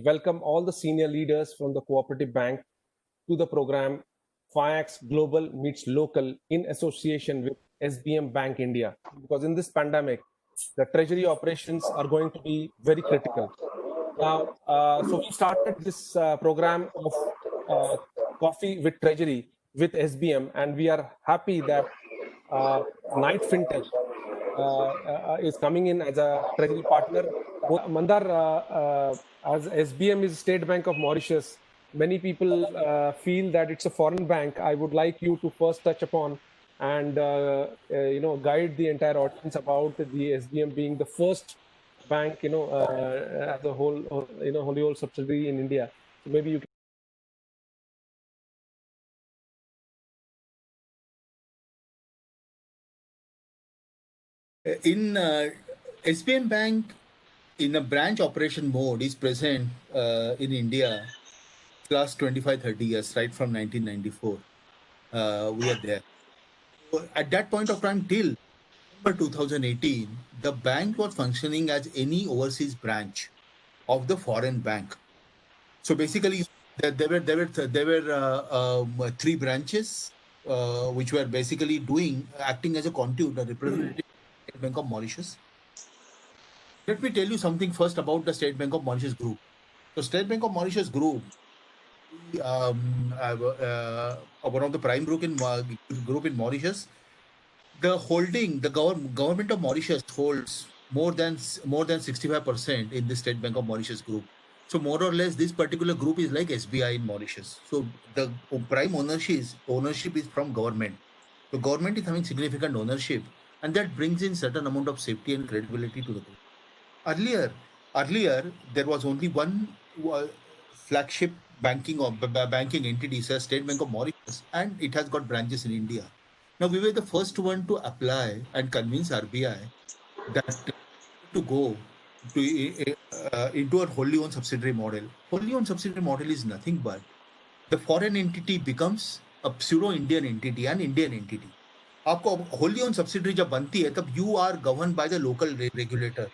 welcome all the senior leaders from the Cooperative Bank to the program FIAX Global Meets Local in association with SBM Bank India. Because in this pandemic, the treasury operations are going to be very critical. Now, so we started this program of Coffee with Treasury with SBM, and we are happy that Knight Fintech is coming in as a treasury partner. Mandar, as SBM is State Bank of Mauritius, many people feel that it's a foreign bank. I would like you to first touch upon and guide the entire audience about the SBM being the first bank, as a whole, wholly owned subsidiary in India. So maybe you can. In SBM Bank, in a branch operation mode, is present in India last 25-30 years, right from 1994. We are there. So at that point of time, till December 2018, the bank was functioning as any overseas branch of the foreign bank. So basically, there were three branches which were basically acting as a conduit, a representative State Bank of Mauritius. Let me tell you something first about the State Bank of Mauritius Group. So State Bank of Mauritius Group, one of the prime group in Mauritius. The government of Mauritius holds more than 65% in the State Bank of Mauritius Group. So more or less, this particular group is like SBI in Mauritius. So the prime ownership is from government. The government is having significant ownership, and that brings in certain amount of safety and credibility to the group. Earlier, there was only one flagship banking entity, State Bank of Mauritius, and it has got branches in India. Now we were the first one to apply and convince RBI that to go into a wholly owned subsidiary model. Wholly owned subsidiary model is nothing but the foreign entity becomes a pseudo Indian entity, an Indian entity. आपको wholly owned subsidiary जब बनती है तब you are governed by the local regulator.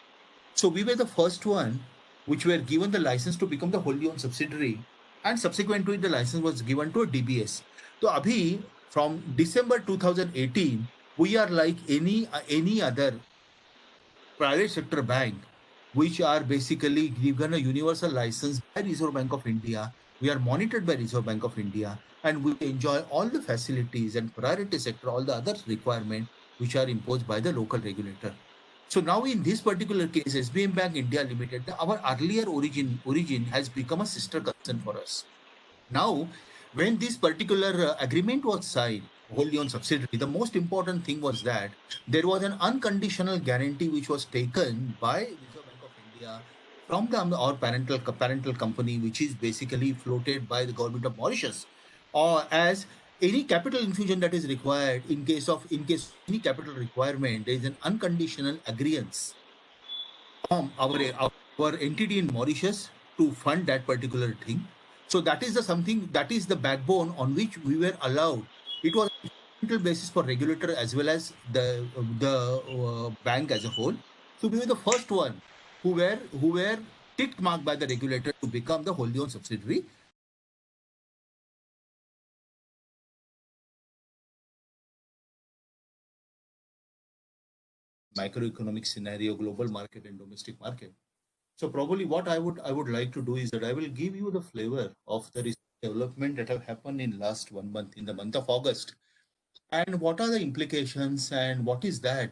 So we were the first one which were given the license to become the wholly owned subsidiary, and subsequent to it the license was given to a DBS. So abhi from December 2018 we are like any other private sector bank which are basically given a universal license by Reserve Bank of India. We are monitored by Reserve Bank of India, and we enjoy all the facilities and priority sector, all the other requirements which are imposed by the local regulator. So now in this particular case, SBM Bank India Limited, our earlier origin has become a sister concern for us. Now, when this particular agreement was signed, wholly owned subsidiary, the most important thing was that there was an unconditional guarantee which was taken by Reserve Bank of India from our parental company, which is basically floated by the government of Mauritius, or as any capital infusion that is required in case any capital requirement, there is an unconditional agreement from our entity in Mauritius to fund that particular thing. So that is the backbone on which we were allowed. It was a basis for regulator as well as the bank as a whole. So we were the first one who were tick marked by the regulator to become the wholly owned subsidiary. Microeconomic scenario, global market and domestic market. So probably what I would like to do is that I will give you the flavor of the recent development that have happened in last 1 month, in the month of August, and what are the implications and what is that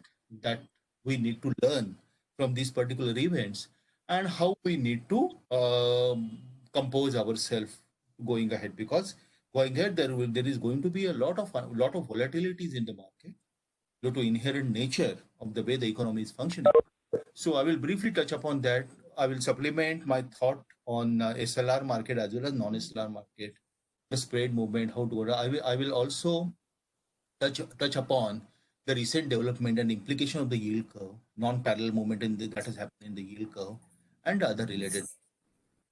we need to learn from these particular events, and how we need to compose ourselves going ahead, because going ahead there is going to be a lot of volatilities in the market due to inherent nature of the way the economy is functioning. So I will briefly touch upon that. I will supplement my thought on SLR market as well as non-SLR market, the spread movement, how to. I will also touch upon the recent development and implication of the yield curve, non-parallel movement that has happened in the yield curve, and other related.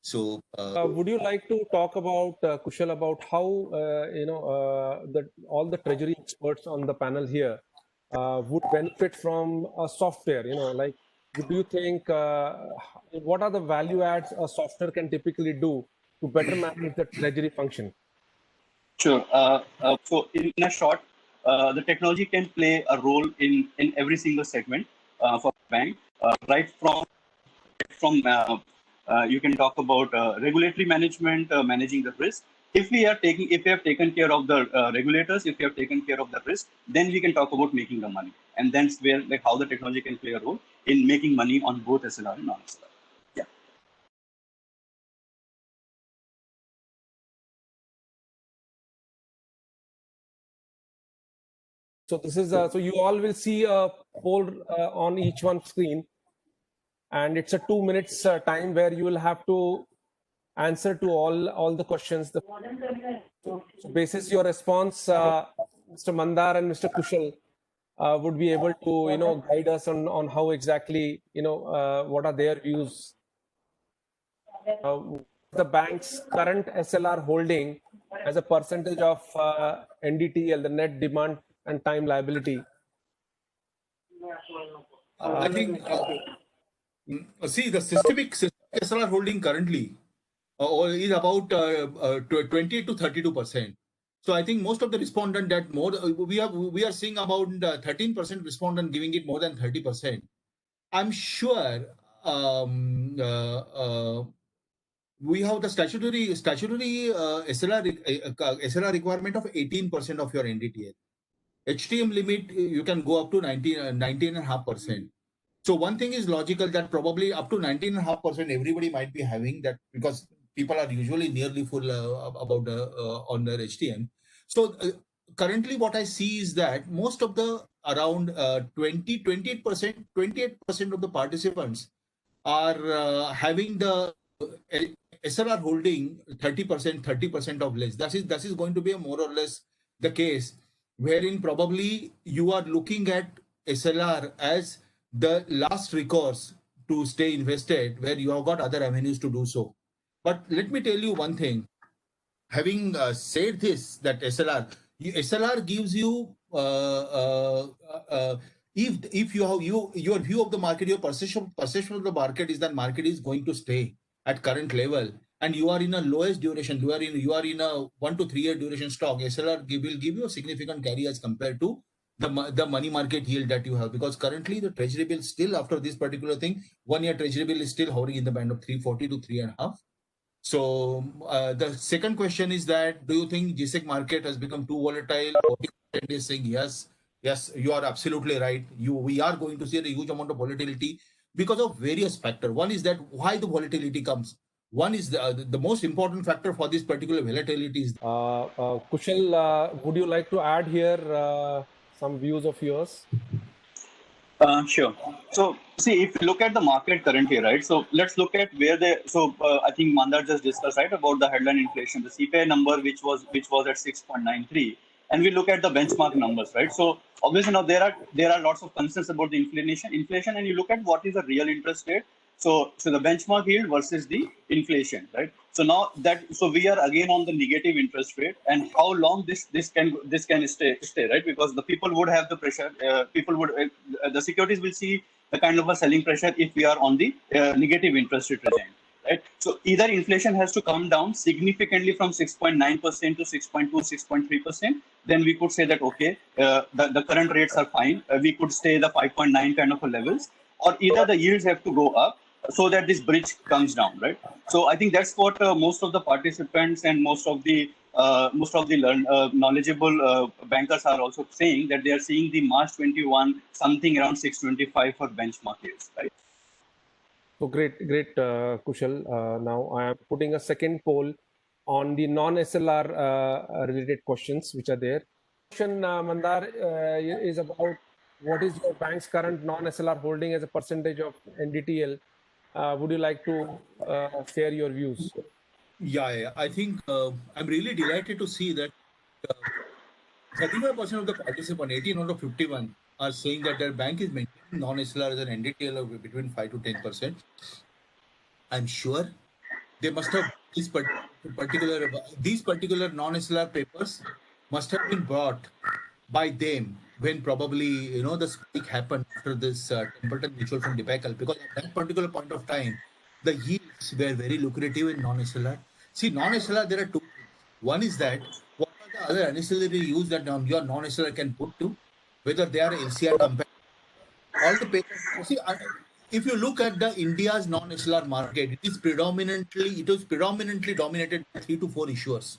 So, would you like to talk about Kushal, about how all the treasury experts on the panel here would benefit from a software, like What do you think? What are the value adds a software can typically do to better manage the treasury function? Sure. So in a short, the technology can play a role in every single segment for bank, right from you can talk about regulatory management, managing the risk. If we have taken care of the regulators, if we have taken care of the risk, then we can talk about making the money, and that's where like how the technology can play a role in making money on both SLR and non-SLR. Yeah. So this is so you all will see a poll on each one screen, and it's a 2 minutes time where you will have to answer to all the questions. So basis your response, Mr. Mandar and Mr. Kushal would be able to guide us on how exactly what are their views. The bank's current SLR holding as a percentage of NDTL, the net demand and time liability. I think, see, the systemic SLR holding currently is about 20 to 32%. So I think most of the respondent that more we are seeing about 13% respondent giving it more than 30%. I'm sure we have the statutory SLR requirement of 18% of your NDTL. HTM limit you can go up to 19.5%. So one thing is logical that probably up to 19.5% everybody might be having that, because people are usually nearly full about on their HTM. So currently what I see is that most of the around 28% of the participants are having the SLR holding 30% of less. That is going to be a more or less the case, wherein probably you are looking at SLR as the last recourse to stay invested, where you have got other avenues to do so. But let me tell you one thing. Having said this, that SLR gives you if you have your view of the market, your perception of the market is that market is going to stay at current level, and you are in a lowest duration, you are in a 1 to 3 year duration stock, SLR will give you a significant carry as compared to the money market yield that you have, because currently the treasury bill still, after this particular thing, 1 year treasury bill is still hovering in the band of 340 to 3.5. So the second question is that, do you think GSEC market has become too volatile? 40% is saying yes. Yes, you are absolutely right. We are going to see a huge amount of volatility because of various factors. One is that why the volatility comes. One is the most important factor for this particular volatility is. Kushal, would you like to add here some views of yours? Sure. So, see, if you look at the market currently, right? So, let's look at where I think Mandar just discussed, right, about the headline inflation, the CPI number, which was at 6.93, and we look at the benchmark numbers, right? So, obviously, now there are lots of concerns about the inflation, and you look at what is the real interest rate. So the benchmark yield versus the inflation, right? So now we are again on the negative interest rate, and how long this can stay, right? Because the people would have the pressure. The securities will see the kind of a selling pressure if we are on the negative interest rate regime, right? So either inflation has to come down significantly from 6.9% to 6.2, 6.3%. Then we could say that okay, the current rates are fine. We could stay the 5.9 kind of a levels, or either the yields have to go up so that this bridge comes down, right? So I think that's what most of the participants and most of the knowledgeable bankers are also saying, that they are seeing the March 21 something around 625 for benchmark yields, right? So great, Kushal. Now I am putting a second poll on the non-SLR related questions which are there. Question, Mandar, is about what is your bank's current non-SLR holding as a percentage of NDTL? Would you like to share your views? Yeah. I think I'm really delighted to see that 35% of the participants, 18 out of 51, are saying that their bank is maintaining non-SLR as an NDTL of between 5 to 10%. I'm sure they must have these particular non-SLR papers must have been brought by them when probably the spike happened after this Templeton Mutual Fund debacle, because at that particular point of time, the yields were very lucrative in non-SLR. See, non-SLR, there are two things. One is that what are the other ancillary use that your non-SLR can put to, whether they are LCR compared. All the papers. See, if you look at the India's non-SLR market, it was predominantly dominated by 3 to 4 issuers.